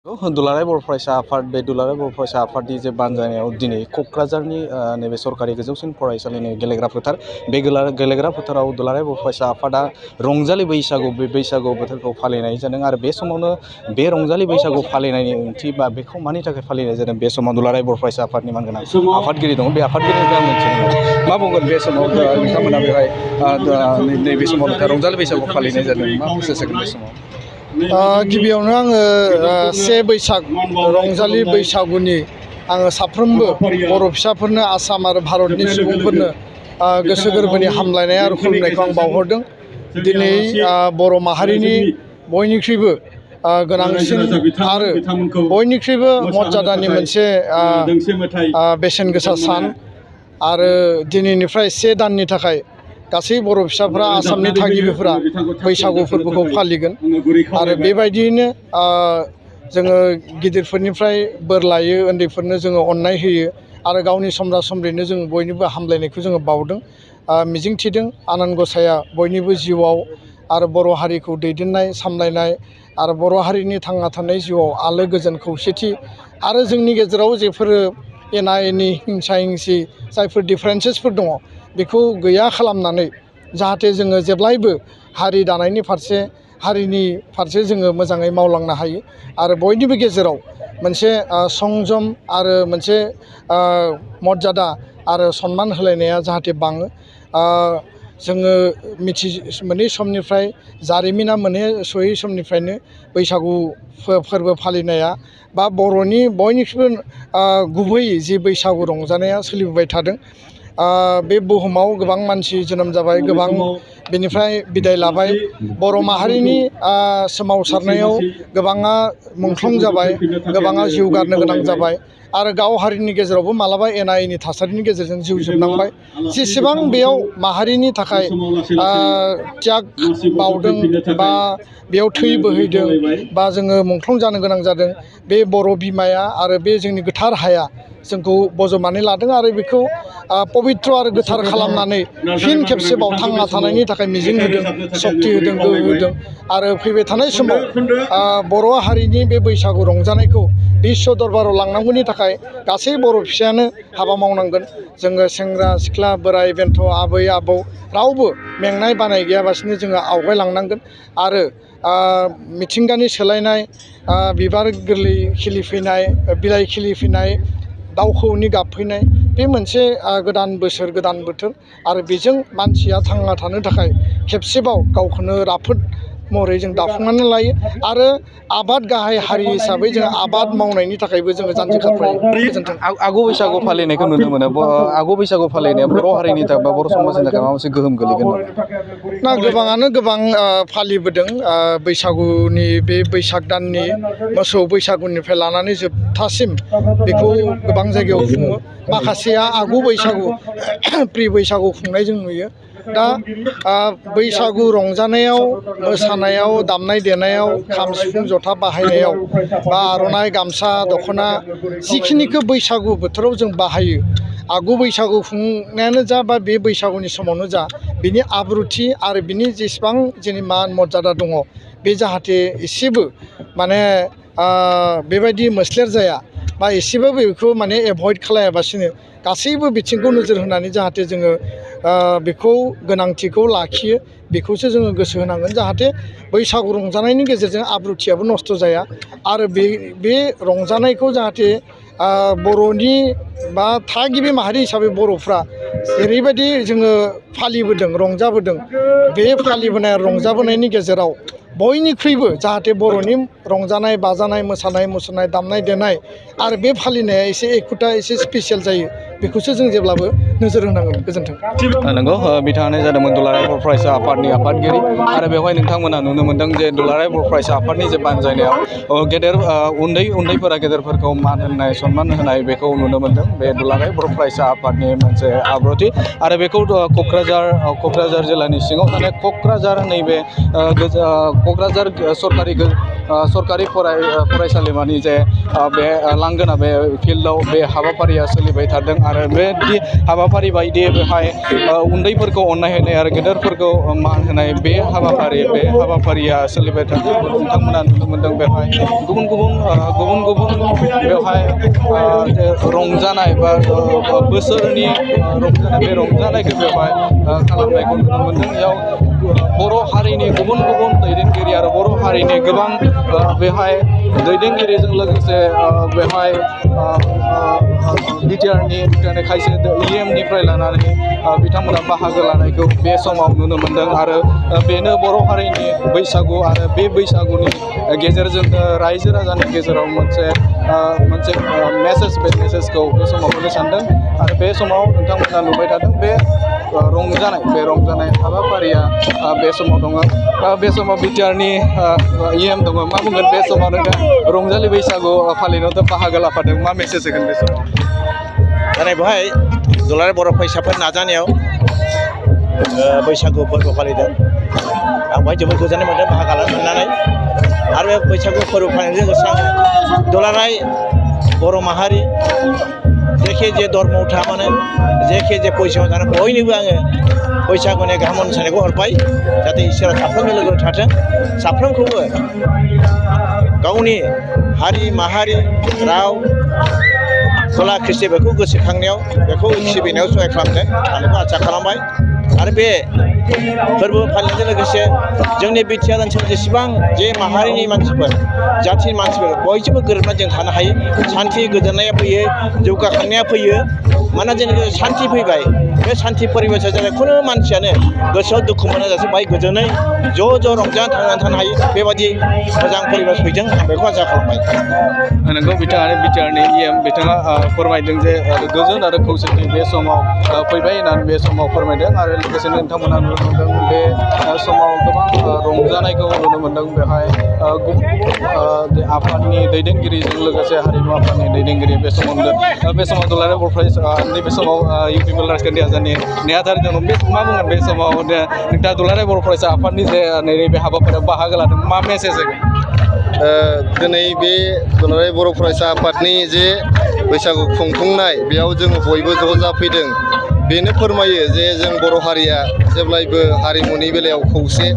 दुलाराय बर' फरायसा आफाद बे दुलाराय बर' फरायसा आफादनि जे बानजायनायाव दिनै क'क्राझारनि नैबे सरकारि गोजौसिन फरायसालिनि गेलेग्रा फोथार बे गेलेग्रा फोथाराव दुलाराय बर' फरायसा आफादा रंजालि बैसागु बे बैसागु बोथोरखौ फालिनाय जादों आरो बे समावनो बे रंजालि बैसागु फालिनायनि ओंथि बा बेखौ मानि थाखाय फालिनाय जादों बे समाव दुलाराय बर' फरायसा आफादनि मानगोनां आफादगिरि दङ बे आफादगिरिनिफ्राय आं मिथिनो मा बुंगोन बे समाव नोंथांमोना बेवहाय नैबे समाव रंजालि बैसागु फालिनाय जादों मा प्रसेस जागोन बे समाव गिबियावनो आङो से बैसाग रंजालि बैसागुनि आङो साफ्रोमबो बर' फिसाफोरनो आसाम आरो भारतनि सुबुंफोरनो गोसो गोरबोनि हामलायनाय आरो खुलुमनायखौ आं बावहरदों। दिनै बर' माहारिनि बयनिख्रुइबो गोनांसिन आरो बयनिख्रुइबो मर्यादानि मोनसे बेसेन गोसा सान आरो दिनैनिफ्राय से दाननि थाखाय गासै बर' फिसाफ्रा आसामनि थागिबिफोरा बैसागु फोरबोखौ फालिगोन आरो बेबायदियैनो जोङो गिदिरफोरनिफ्राय बोर लायो, उन्दैफोरनो जोङो अननाय होयो आरो गावनि समब्रा समब्रिनो जों बयनिबो हामलायनायखौ जोङो बावदों। मिजिंथिदों आनान गसाया बयनिबो जिउआव आरो बर' हारिखौ दैदेननाय सामलायनाय आरो बर' हारिनि थांना थानाय जिउआव आलो गोजोन खौसेथि आरो जोंनि गेजेराव जेफोरो एना एनि हिंसा हिंसि जायफोर डिफारेन्सेसफोर दङ बेखौ गैया खालामनानै जाहाथे जोङो जेब्लायबो हारि दानायनि फारसे हारिनि फारसे जोङो मोजाङै मावलांनो हायो आरो बयनिबो गेजेराव मोनसे संजम आरो मोनसे मर्यादा आरो सनमान होलायनाया जाहाथे बाङो। जोङो मोनै समनिफ्राय जारिमिना मोनहैसयै समनिफ्रायनो बैसागु फोरबो फालिनाया बा बर'नि बयनिख्रुइबो गुबै जि बैसागु रंजानाया सोलिबोबाय थादों। बे बुहुमाव गोबां मानसि जोनोम जाबाय, गोबां बेनिफ्राय बिदाय लाबाय। बर' माहारिनि सोमावसारनायाव गोबाङा मुंख्लं जाबाय, गोबाङा जिउ गारनो गोनां जाबाय आरो गाव हारिनि गेजेरावबो मालाबा एना एनि थासारिनि गेजेरजों जिउ जोबनांबाय। जेसेबां बेयाव माहारिनि थाखाय त्याग बावदों बा बेयाव थै बोहैदों बा जोङो मुंख्लं जानो गोनां जादों, बे बर' बिमाया आरो बे जोंनि गोथार हाया जोंखौ बजबनानै लादों आरो बेखौ पबित्र आरो गोथार खालामनानै फिन खेबसेबाव थांना थानायनि थाखाय मिजिं होदों, सक्ति होदों, गोहो होदों आरो फैबाय थानाय समाव बर' हारिनि बे बैसागु रंजानायखौ बिश्व दरबाराव लांनांगौनि थाखाय गासै बर' फिसायानो हाबा मावनांगोन। जोङो सेंग्रा सिख्ला बोराइ बेन्थ' आबै आबौ रावबो मेंनाय बानाय गैयाबासिनो जोङो आवगायलांनांगोन आरो मिथिंगानि सोलायनाय, बिबार गोरलै खिलिफैनाय, बिलाइ खिलिफैनाय, दाउ खौवौनि गाबफैनाय बे मोनसे गोदान बोसोर गोदान बोथोर आरो बेजों मानसिया थांना थानो थाखाय खेबसेबाव गावखौनो राफोद महरै जों दाफुंनानै लायो आरो आबाद गाहाय हारि हिसाबै जों आबाद मावनायनि थाखायबो जोङो जानजि खाफ्रायो। गोजोन्थों। आगु बैसागु फालिनायखौ नुनो मोनो। आगु बैसागु फालिनाया बर' हारिनि थाखाय बा बर' समाजनि थाखाय माबा मोनसे गोहोम गोलैगोन ना? गोबाङानो गोबां फालिबोदों। बैसागुनि बे बैसाग दाननि मोसौ बैसागुनिफ्राय लानानै जोबथासिम बेखौ गोबां जायगायाव खुङो। माखासेया आगु बैसागु प्रि बैसागु खुंनाय जों नुयो। दा बैसागु रंजानायाव, मोसानायाव, दामनाय देनायाव, खाम सिफुं जथा बाहायनायाव बा आर'नाइ गामसा दख'ना जिखिनिखौ बैसागु बोथोराव जों बाहायो, आगु बैसागु खुंनायानो जा बा बे बैसागुनि समावनो जा, बिनि आब्रुथि आरो बिनि जेसेबां जोंनि मान मर्यादा दङ बे जाहाथे एसेबो माने बेबायदि मोस्लेर जाया बा एसेबाबो बेखौ माने एभयड खालायाबासिनो गासैबो बिथिंखौ नोजोर होनानै जाहाथे जोङो बेखौ गोनांथिखौ लाखियो, बेखौसो जोङो गोसो होनांगोन। जाहाथे बैसागु रंजानायनि गेजेरजों आब्रुथियाबो नस्थ' जाया आरो बे रंजानायखौ जाहाथे बर'नि बा थागिबि माहारि हिसाबै बर'फ्रा जेरैबायदि जोङो फालिबोदों, रंजाबोदों, बे फालिबोनाय रंजाबोनायनि गेजेराव बयनिख्रुइबो जाहाथे बर'नि रंजानाय बाजानाय, मोसानाय मुसुरनाय, दामनाय देनाय आरो बे फालिनाया एसे एखुथा, एसे स्पेसियेल जायो, बेखौसो जों जेब्लाबो नोजोर होनांगोन। गोजोन्थों। नंगौ, बिथाङानो जादोंमोन दुलाराय बर' फरायसा आफादनि आफादगिरि आरो बेवहाय नोंथांमोना नुनो मोनदों जे दुलाराय बर' फरायसा आफादनि जे बानजायनायाव उन्दैफोरा गेदेरफोरखौ मान होनाय, सनमान होनाय बेखौ नुनो मोनदों। बे दुलाराय बर' फरायसा आफादनि मोनसे आब्रुथि आरो बेखौ क'क्राझार जिल्लानि सिङाव थानाय क'क्राझार नैबे क'क्राझार सरकारि फरायसालिमानि जे बे लांगोना बे फिल्डआव बे हाबाफारिया सोलिबाय थादों आरो बेदि हाबाफारि बायदियै बेवहाय उन्दैफोरखौ अननाय होनाय आरो गेदेरफोरखौ मान होनाय बे हाबाफारिया सोलिबाय थादों नोंथांमोना नुनो मोन्दों बेवहाय गुबुन गुबुन बेवहाय रंजानाय बा बोसोरनि रंजानाय बे रंजानायखौ बेवहाय खालामनायखौ नुनो मोन्दों बेयाव बर' हारिनि गुबुन दैदेनगिरि आरो बर' हारिनि गोबां बेवहाय दैदेनगिरिजों लोगोसे बेवहाय बिटिआरनि खायसे EM-निफ्राय लानानै बिथांमोना बाहागो लानायखौ बे समाव नुनो मोन्दों आरो बेनो बर' हारिनि बैसागु आरो बे बैसागुनि गेजेरजोंनो रायजो राजानि गेजेराव मोनसे बे मेसेजखौ बे समाव होनो सानदों आरो बे समाव नोंथांमोना नुबाय थादों बे रंजानाय हाबाफारिया बे समाव दङ बे समाव बिटिआरनि EM दङ मा बुंगोन बे समाव नोंथाङा रंजालि बैसागु फालिनायावथ' बाहागो लाफादों मा मेसेज होगोन बे समाव दिनै बेवहाय दुलाराय बर' फरायसाफोर नाजानायाव बैसागु फोरबो फालिदों आं बेवहाय जोबोद गोजोननाय मोन्दों बाहागो लानो मोननानै आरो बे बैसागु फोरबो फालिनायजों लोगोसे आङो दुलाराय बर' माहारि जेखि जे धर्मआव थाया मानो जेखि जे पजिसनाव थानो बयनोबो आङो बैसागुनि गाहाम हामलायनायखौ हरबाय जाहाथे इसोरा साफ्रोमबो लोगो थाथों साफ्रोमखौबो गावनि हारि माहारि राव खोला कृष्टि बेखौ गोसोखांनायाव बेखौ सिबिनायाव सहाय खालामदों आं बेखौ आसा खालामबाय आरो बे फोरबो फालिनायजों लोगोसे जोंनि बिटिआर ओनसोलाव जेसेबां जे माहारिनि मानसिफोर जाथिनि मानसिफोर बयजोंबो गोरोबनानै जों थानो हायो सान्थि गोजोननाया फैयो जौगाखांनाया फैयो मानोना जोंनि सान्थि फैबाय बे सान्थि परिबेसाव जानाय खुनु मानसियानो गोसोआव दुखु मोनाजासे बाहाय गोजोनै ज' रंजानानै थांनानै थानो हायो बेबायदि मोजां परिबेस फैदों आं बेखौ आसा खालामबाय नोंगौ बिथाङा बिटिआरनि EM बिथाङा फोरमायदों जे गोजोन आरो खौसेथि बे समाव फैबाय होननानै बे समाव फोरमायदों आरो लोगोसेनो नोंथांमोना नुनो मोन्दों बे समाव गोबां रंजानायखौ नुनो मोन्दों बेवहाय गुबुन आफादनि दैदेनगिरिजों लोगोसे हारिमु आफादनि दैदेनगिरि बे समाव दुलाराय बर' फरायसा नैबे समाव इउ पिपल राजखान्थि हान्जानि नेहाथारि दं बे मा बुंगोन बे समाव नोंथाङा दुलाराय बर' फरायसा आफादनि जे नैबे हाबाफारियाव बाहागो लादों मा मेसेज होगोन दिनै बे दुलाराय बर' फरायसा आफादनि जे बैसागु खुंफुंनाय बेयाव जोङो बयबो ज' जाफैदों बेनो फोरमायो जे जों बर' हारिया जेब्लायबो हारिमुनि बेलायाव खौसे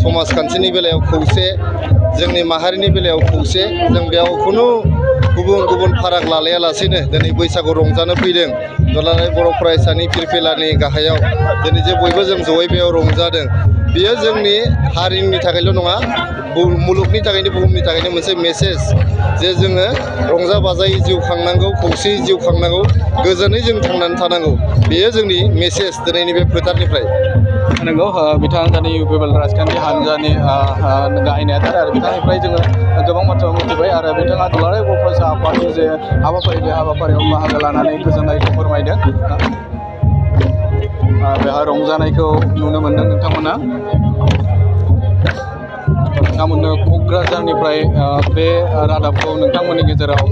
समाजखान्थिनि बेलायाव खौसे जोंनि माहारिनि बेलायाव खौसे जों बेयाव खुनु गुबुन फाराग लालायालासेनो दिनै बैसागु रंजानो फैदों दुलाराय बर' फरायसानि फिरफिलानि गाहायाव दिनै जे बयबो जों जयै बेयाव रंजादों बेयो जोंनि हारिनि थाखायल' नङा मुलुगनि थाखायनो बुहुमनि थाखायनो मोनसे मेसेज जे जोङो रंजा बाजायै जिउ खांनांगौ खौसेयै जिउ खांनांगौ गोजोनै जों थांनानै थानांगौ बेयो जोंनि मेसेज दिनैनि बे फोथारनिफ्राय नंगौ बिथाङा दानि इउ पिपल राजखान्थि हान्जानि गाहाय नेहाथारि आरो बिथांनिफ्राय जोङो गोबां बाथ्रा मिथिबाय आरो बिथाङा दुलाराय बर' फरायसा आफादनि जे हाबाफारि बे हाबाफारियाव बाहागो लानानै गोजोननायखौ फोरमायदों बेवहाय रंजानायखौ नुनो मोन्दों नोंथांमोना क'क्राझारनिफ्राय बे रादाबखौ नोंथांमोननि गेजेराव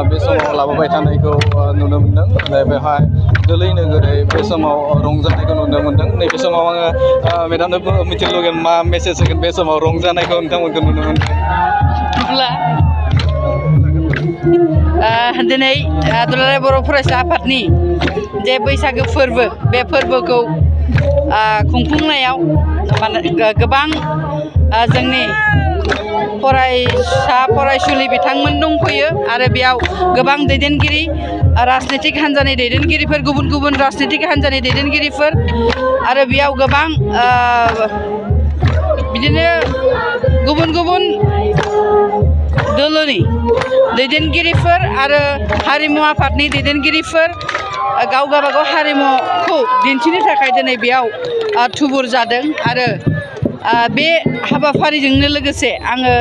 बे समाव लाबोबाय थानायखौ नुनो मोन्दों बेवहाय गोलै नोगोरै बे समाव रंजानायखौ नुनो मोन्दों नैबे समाव आङो मेडामनो मिथिनो लुगैगोन मा मेसेज होगोन बे समाव रंजानायखौ नोंथांमोनखौ नुनो मोन्दों दिनै दुलाराय बर' फरायसा आफादनि जे बैसागो फोरबो बे फोरबोखौ खुंफुंनायाव गोबां जोंनि फरायसुलि बिथांमोन दंफैयो आरो बेयाव गोबां दैदेनगिरि राजनितिक हान्जानि दैदेनगिरिफोर गुबुन राजनितिक हान्जानि दैदेनगिरिफोर आरो बेयाव गोबां बिदिनो गुबुन दोलोनि दैदेनगिरिफोर आरो हारिमु आफादनि दैदेनगिरिफोर गाव गावबागाव हारिमुखौ दिन्थिनो थाखाय दिनै बेयाव थुबुर जादों आरो बे हाबाफारिजोंनो लोगोसे आङो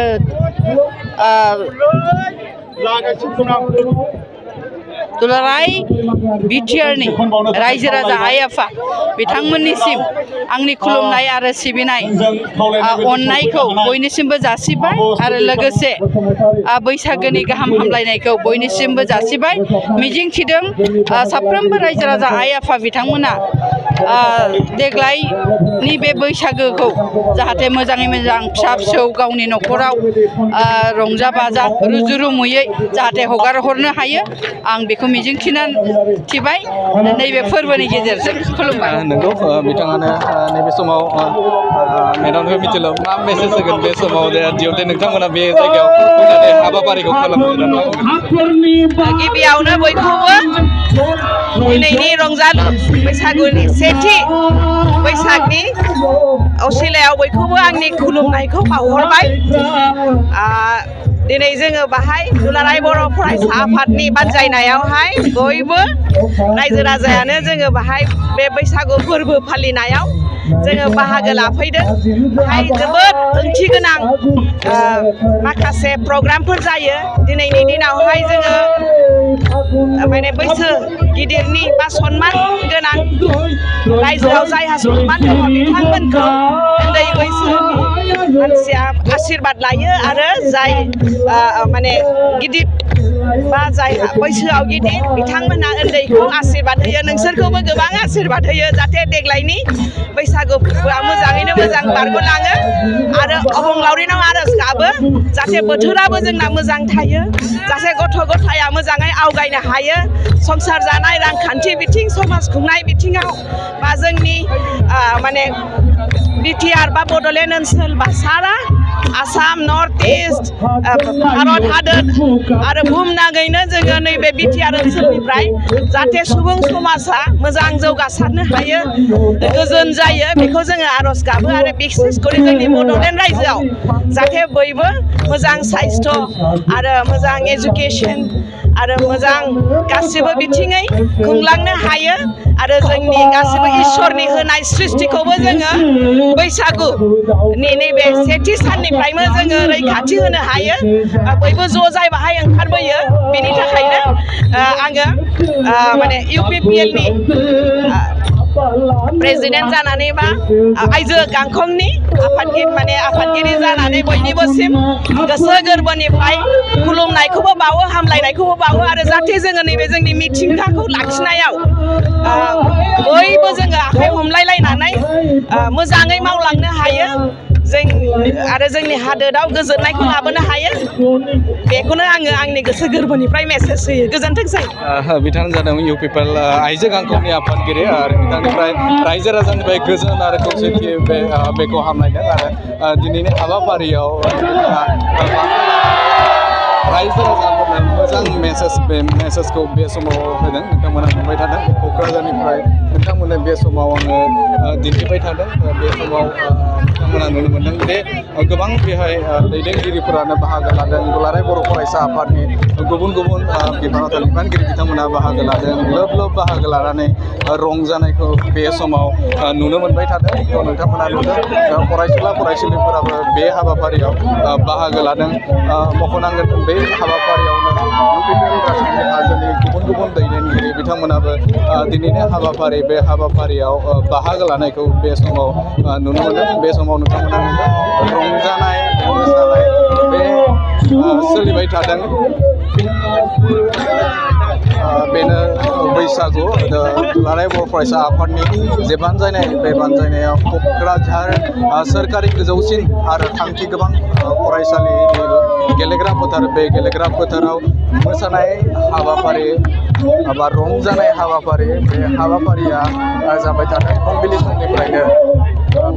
दुलाराय बिटिआरनि रायजो राजा आइ आफा बिथांमोननिसिम आंनि खुलुमनाय आरो सिबिनाय अननायखौ बयनिसिमबो जासिबाय आरो लोगोसे बैसागोनि गाहाम हामलायनायखौ बयनिसिमबो जासिबाय मिजिंथिदों साफ्रोमबो रायजो राजा आइ आफा बिथांमोना देग्लायनि बे बैसागोखौ जाहाथे मोजाङै मोजां फिसा फिसौ गावनि न'खराव रंजा बाजा रुजु रुमुयै जाहाथे हगार हरनो हायो आं बेखौ मिजिंथिबाय नैबे फोरबोनि गेजेरजों खुलुमबाय। नंगौ बिथाङानो नैबे समाव मेडामखौ मिथिला मा मेसेज होगोन बे समाव जिहेतु नोंथांमोना बे जायगायाव फैनानै हाबाफारिखौ खालामनो गिबियावनो बयखौबो दिनैनि रंजालु बैसागुनि सेथि बैसागनि असिलायाव बयखौबो आंनि खुलुमनायखौ बावहरबाय। दिनै जोङो बाहाय दुलाराय बर' फरायसा आफादनि बानजायनायावहाय बयबो रायजो राजायानो जोङो बाहाय बे बैसागु फोरबो फालिनायाव जोङो बाहागो लाफैदों। बाहाय जोबोद ओंथि गोनां माखासे प्रग्रामफोर जायो। दिनैनि दिनावहाय जोङो माने बैसो गिदिरनि बा सनमान गोनां रायजोआव जायहा सनमान दङ बिथांमोनखौ उन्दै बैसोनि मानसिया आशीर्बाद लायो आरो जाय माने गिदिर बा जायहा बैसोआव गिदिर बिथांमोना उन्दैखौ आशीर्बाद होयो। नोंसोरखौबो गोबां आशीर्बाद होयो जाहाथे देग्लायनि बैसागु फोरबोआ मोजाङैनो मोजां बारग'लाङो आरो अबंलावरिनाव आर'ज गाबो जाहाथे बोथोराबो जोंना मोजां थायो, जाहाथे गथ' गथाया मोजाङै आवगायनो हायो, संसार जानाय रांखान्थि बिथिं समाज खुंनाय बिथिङाव बा जोंनि माने बिटिआर बा बड'लेण्ड ओनसोल बा सारा आसाम नर्थ इस्ट भारत हादर आरो बुहुमनाङैनो जोङो नैबे बिटिआर ओनसोलनिफ्राय जाहाथे सुबुं समाजा मोजां जौगासारनो हायो, गोजोन जायो बेखौ जोङो आर'ज गाबो आरो बिसेसकरि जोंनि बड'लेण्ड रायजोआव जाहाथे बयबो मोजां साइस्थ' आरो मोजां एजुकेसन आरो मोजां गासिबो बिथिङै खुंलांनो हायो आरो जोंनि गासिबो इसोरनि होनाय सृष्टिखौबो जोङो बैसागुनि नैबे सेथि साननिफ्रायनो जोङो रैखाथि होनो हायो। बयबो ज' जाय बाहाय ओंखारबोयो बेनि थाखायनो आङो माने इउपिपिएलनि प्रेसिडेन्ट जानानै बा आइजो गांखंनि आफादगिरि जानानै बयनिबोसिम गोसो गोरबोनिफ्राय खुलुमनायखौबो बावो, हामलायनायखौबो बावो आरो जाहाथे जोङो नैबे जोंनि मिथिंगाखौ लाखिनायाव बयबो जोङो आखाइ हमलायलायनानै मोजाङै मावलांनो हायो आरो जोंनि हादोराव गोजोननायखौ लाबोनो हायो बेखौनो आङो आंनि गोसो गोरबोनिफ्राय मेसेज होयो। गोजोनथोंसै। बिथाङा जादों इउपिपिएल आइजो गांखंनि आफादगिरि आरो बिथांनिफ्राय रायजो राजानिफ्राय गोजोन आरो खौसेथि बेखौ हामलायदों आरो दिनैनि हाबाफारियाव रायजो राजाफोरनो मोजां बे मेसेजखौ बे समाव होदों। नोंथांमोना मोनबाय थादों क'क्राझारनिफ्राय नोंथांमोना बे समाव आङो दिन्थिबाय थादों। बे समाव नोंथांमोना नुनो मोनदों बे गोबां बेहाय दैदेनगिरिफोरानो बाहागो लादों। दुलाराय बर' फरायसा आफादनि गुबुन गुबुन बिफानाव थानाय बिबानगिरि बिथांमोना बाहागो लादों। लोब लोब बाहागो लानानै रंजानायखौ बे समाव नुनो मोनबाय थादों। नोंथांमोना नुदों फरायसुला फरायसुलिफोराबो बे हाबाफारियाव बाहागो लादों। मख'नांगोन बे हाबाफारियावनो इउपिपिएल राजखान्थि हानजानि गुबुन गुबुन दैदेनगिरि बिथांमोनाबो दिनैनि बे हाबाफारियाव बाहागो लानायखौ बे समाव नुनो मोनदों। बे समाव नोंथांमोना नुदों रंजानाय मोसानाय बे सोलिबाय थादों। बेनो बैसागु दुलाराय बर' फरायसा आफादनि जे बानजायनाय बे बानजायनायाव क'क्राझार सोरखारि गोजौसिन आरो थांखि गोबां फरायसालिनि गेलेग्रा फोथार बे गेलेग्रा फोथाराव मोसानाय हाबाफारि बा रंजानाय हाबाफारि बे हाबाफारिया जाबाय थादों। फुंबिलि समनिफ्रायनो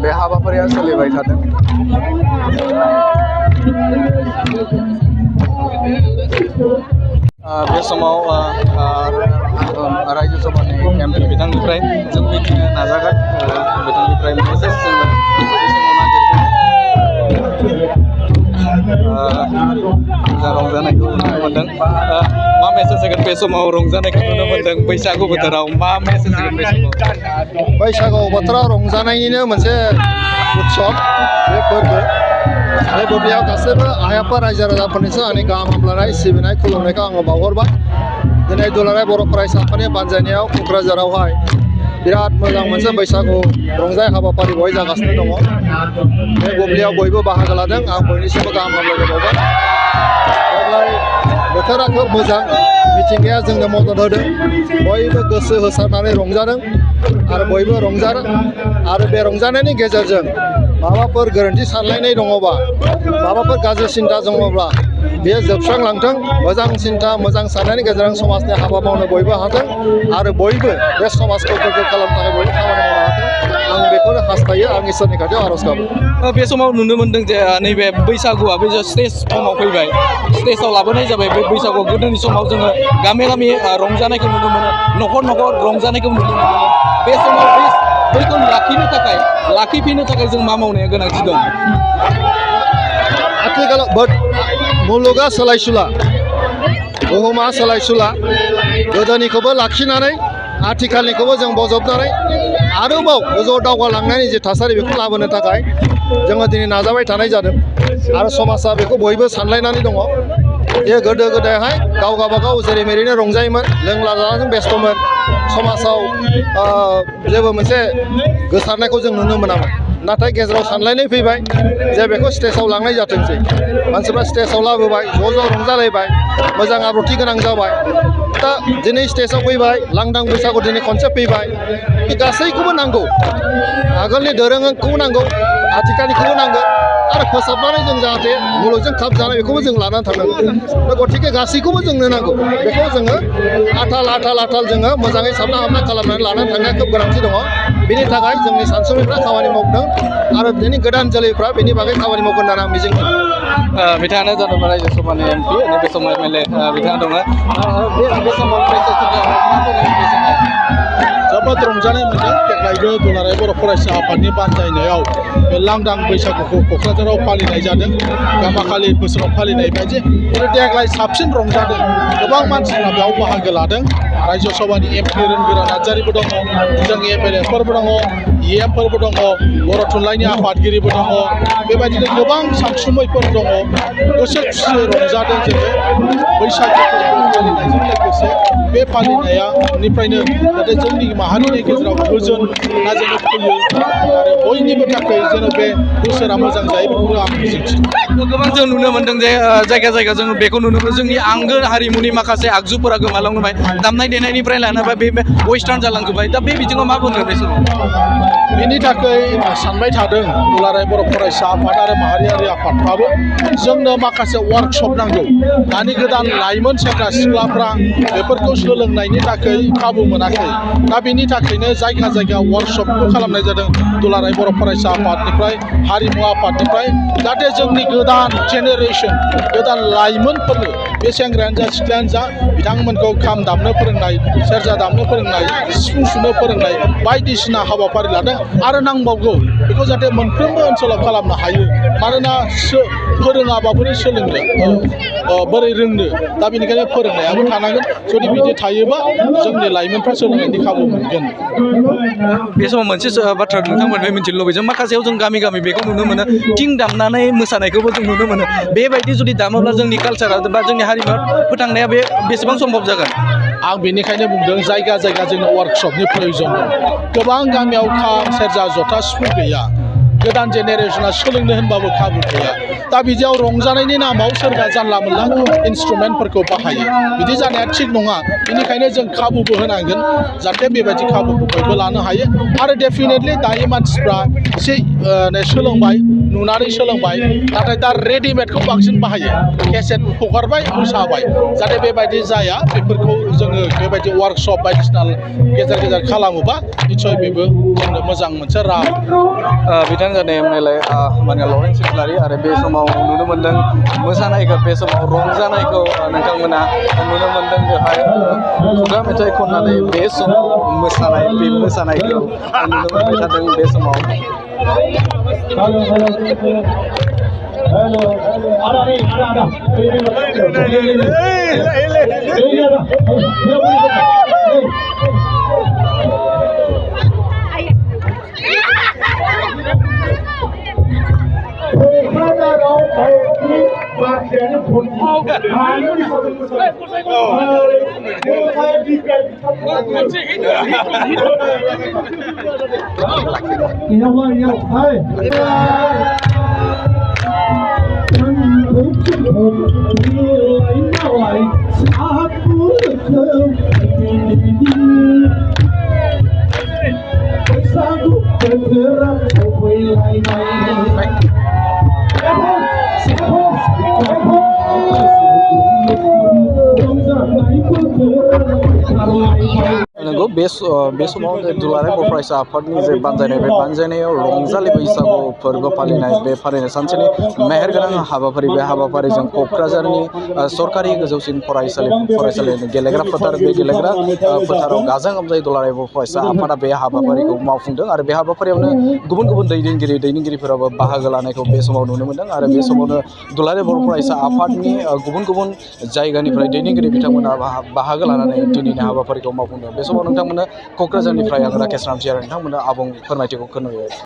बे हाबाफारिया सोलिबाय थादों। बे समाव रायजो सभानि एमपि बिथांनिफ्राय जों मिथिनो नाजागोन। बिथांनिफ्राय मेसेज जोङो बे समाव नागिरगोन। रंजानायखौ नुनो मोनदों। मा मेसेज होगोन बे समाव रंजानायखौ नुनो मोनदों बैसागु बोथोराव मा मेसेज होगोन बे समाव? बैसागु बोथोराव रंजानायनिनो मोनसे उत्सब बे फोरबो। बे फोरबोआव गासैबो आइ आफा रायजो राजाफोरनिसिम आंनि गाहाम हामलायनाय सिबिनाय खुलुमनायखौ आङो बावहरबाय। दिनै दुलाराय बर' फरायसा आफादनि बानजायनायाव क'क्राझारावहाय बिराद मोजां मोनसे बैसागु रंजानाय हाबाफारि बेवहाय जागासिनो दङ। बे बुब्लियाव बयबो बाहागो लादों। आं बयनिसिमबो गाहाम हामलायनाय बावबाय। देग्लाय बोथोरा खोब मोजां, मिथिंगाया जोंनो मदद होदों। बयबो गोसो होसारनानै रंजादों। आरो बयबो रंजानो आरो बे रंजानायनि गेजेरजों माबाफोर गोरोन्थि सानलायनाय दङबा माबाफोर गाज्रि सिन्था दङब्ला बेयो जोबस्रांलांथों मोजां सिन्था मोजां साननायनि गेजेरजों समाजनि हाबा मावनो बयबो हाथों आरो बयबो बे समाजखौ गोग्गो खालामनो थाखाय बयबो खामानि मावनो हाथों आं बेखौनो हास्थायो आं इसोरनि खाथियाव आर'ज गाबो बे समाव नुनो मोन्दों जे नैबे बैसागुआ बे स्टेज समाव फैबाय स्टेजाव लाबोनाय जाबाय बे बैसागुआव गोदोनि समाव जोङो गामि गामि रंजानायखौ नुनो मोनो न'खर न'खर रंजानायखौ नुनो मोनो बे समाव बैखौ लाखिफिननो थाखाय जों मा मावनाया गोनांथि दं आथिखालाव मुलुगा सोलायसुला बुहुमा सोलायसुला गोदोनिखौबो लाखिनानै आथिखालनिखौबो जों बजबनानै आरोबाव गोजौआव दावगालांनायनि जे थासारि बेखौ लाबोनो थाखाय जोङो दिनै नाजाबाय थानाय जादों आरो समाजा बेखौ बयबो सानलायनानै दङ जे गोदो गोदायहाय गाव गाबागाव जेरै मेरैनो रंजायोमोन लोंला जानानै बेस्थ'मोन समाजाव जेबो मोनसे गोसारनायखौ जों नुनो मोनामोन नाथाय गेजेराव सानलायनाय फैबाय जे बेखौ स्टेजाव लांनाय जाथोंसै मानसिफ्रा स्टेजाव लाबोबाय ज' रंजालायबाय मोजां आब्रुथि गोनां जाबाय दा दिनै स्टेजाव फैबाय लांदां बैसागु दिनै खनसे फैबाय बे गासैखौबो नांगौ आगोलनि दोरोंखौबो नांगौ आथिखालनिखौबो नांगोन आरो फोसाबनानै जों जाहाथे मुलुगजों खाब जानाय बेखौबो जों लानानै थांनांगौ दा गतिके गासैखौबो जोंनो नांगौ बेखौ जोङो आथाल जोङो मोजाङै साबना हाबना खालामनानै लानानै थांनाया खोब गोनांथि दङ बेनि थाखाय जोंनि सानसुमैफ्रा खामानि मावदों आरो दिनै गोदान जोलैफ्रा बेनि बागै खामानि मावगोन होननानै आं मिजिंथियो बिथाङानो जादोंमोन रायजो सभानि MP बे समाव MLA बिथाङा दङ बे समाव जोबोद रंजानाय मोनदों देग्लायबो दुलाराय बर' फरायसा आफादनि बानजायनायाव बे लांदां बैसागुखौ क'क्राझाराव फालिनाय जादों गामाखालि बोसोराव फालिनाय बायदि देग्लाय साबसिन रंजादों गोबां मानसिफ्रा बेयाव बाहागो लादों रायजो सभानि MP रोनगोरा नार्जारिबो दङ जोंनि MLAफोरबो दङ EMफोरबो दङ बर' थुनलाइनि आफादगिरिबो दङ बेबायदिनो गोबां सानसुमैफोर दङ गोसो खुसियै रंजादों जोङो बैसागु फालिनायजों लोगोसे बे फालिनाया उननिफ्रायनो जाहाथे जोंनि माहारिनि गेजेराव गोजोन नाजेनो फैयो आरो बयनिबो थाखाय जेन' बे बोसोरा मोजां जायो बेखौनो आं मिजिंथियो गोबां जों नुनो मोन्दों जे जायगा जोङो बेखौ नुनो मोनो जोंनि आंगो हारिमुनि माखासे आगजुफोरा गोमालांबाय दामनाय देनायनिफ्राय लानानै बे वेस्टार्न जालांजोब्बाय दा बे बिथिङाव मा बुंगोन बे समाव बेनि थाखाय सानबाय थादों दुलाराय बर' फरायसा आफाद आरो माहारियारि आफादफ्राबो जोंनो माखासे वार्कशप नांगौ दानि गोदान लाइमोन सेंग्रा सिख्लाफ्रा बेफोरखौ सोलोंनायनि थाखाय खाबु मोनाखै दा बेनि थाखायनो जायगा वार्कशपखौ खालामनाय जादों दुलाराय बर' फरायसा आफादनिफ्राय हारिमु आफादनिफ्राय जाहाथे जोंनि गोदान जेनेरेसन गोदान लाइमोनफोरनो बे सेंग्रायानो जा सिख्लायानो जा बिथांमोनखौ खाम दामनो फोरोंनाय सेरजा दामनो फोरोंनाय सिफुं सुनो फोरोंनाय बायदिसिना हाबाफारि लादों आरो नांबावगौ बेखौ जाहाथे मोनफ्रोमबो ओनसोलाव खालामनो हायो मानोना फोरोङाबा बोरै सोलोंनो बोरै रोंनो दा बेनिखायनो फोरोंनायाबो थानांगोन जुदि बिदि थायोबा जोंनि लाइमोनफ्रा सोलोंनायनि खाबु मोनगोन बे समाव मोनसे बाथ्रा नोंथांमोननिफ्राय मिथिनो लुबैदों माखासेयाव जों गामि बेखौ नुनो मोनो थिं दामनानै मोसानायखौबो जों नुनो मोनो बेबायदि जुदि दामोब्ला जोंनि कालसारा बा जोंनि हारिमुआ फोथांनाया बे बेसेबां सम्भब जागोन आं बेनिखायनो बुंदों जायगा जोंनो वार्कशपनि प्रयोजन दं गोबां गामियाव खाम सेरजा जथा सिफुं गैया गोदान जेनेरेसना सोलोंनो होनबाबो खाबु गैया दा बिदियाव रंजानायनि नामाव सोरबा जानला मोनला इन्सट्रुमेन्टफोरखौ बाहायो बिदि जानाया थिग नङा बेनिखायनो जों खाबुबो होनांगोन जाहाथे बेबायदि खाबुखौ बयबो लानो हायो आरो डेफिनेटलि दायो मानसिफ्रा एसे सोलोंबाय नुनानै सोलोंबाय नाथाय दा रेडिमेडखौ बांसिन बाहायो केसेट हगारबाय मोसाबाय जाहाथे बेबायदि जाया बेफोरखौ जोङो बेबायदि वार्कशप बायदिसिना गेजेर खालामोबा निस्सय बेबो जोंनो मोजां मोनसे राहा बिथां जानाय MLA मानिया लरेन्स सिख्लारि आरो बे समाव नुनो मोन्दों मोसानायखौ बे समाव रंजानायखौ नोंथांमोना नुनो मोन्दों बेवहाय खुगा मेथाइ खननानै बे समाव मोसानायखौ नुनो मोनबाय थादों बे समाव नंगौ बे समाव दुलाराय बर' फरायसा आफादनि जे बानजायनाय बे बानजायनायाव रंजालि बैसागु फोरबो फालिनाय बे फालिनाय सानसेनि मेहेरगोनां हाबाफारि बे हाबाफारिजों क'क्राझारनि सरकारि गोजौसिन फरायसालिनि गेलेग्रा फोथार बे गेलेग्रा फोथाराव गाजा गोमजायै दुलाराय बर' फरायसा आफादा बे हाबाफारिखौ मावफुंदों आरो बे हाबाफारियावनो गुबुन गुबुन दैदेनगिरिफोराबो बाहागो लानायखौ बे समाव नुनो मोन्दों आरो बे समावनो दुलाराय बर' फरायसा आफादनि गुबुन गुबुन जायगानिफ्राय दैदेनगिरि बिथांमोना बाहागो लानानै दिनैनि हाबाफारिखौ मावफुंदों बे समाव नोंथांमोननो क'क्राझारनिफ्राय आं राकेश रामसियार नोंथांमोननो आबुं फोरमायथिखौ होयो।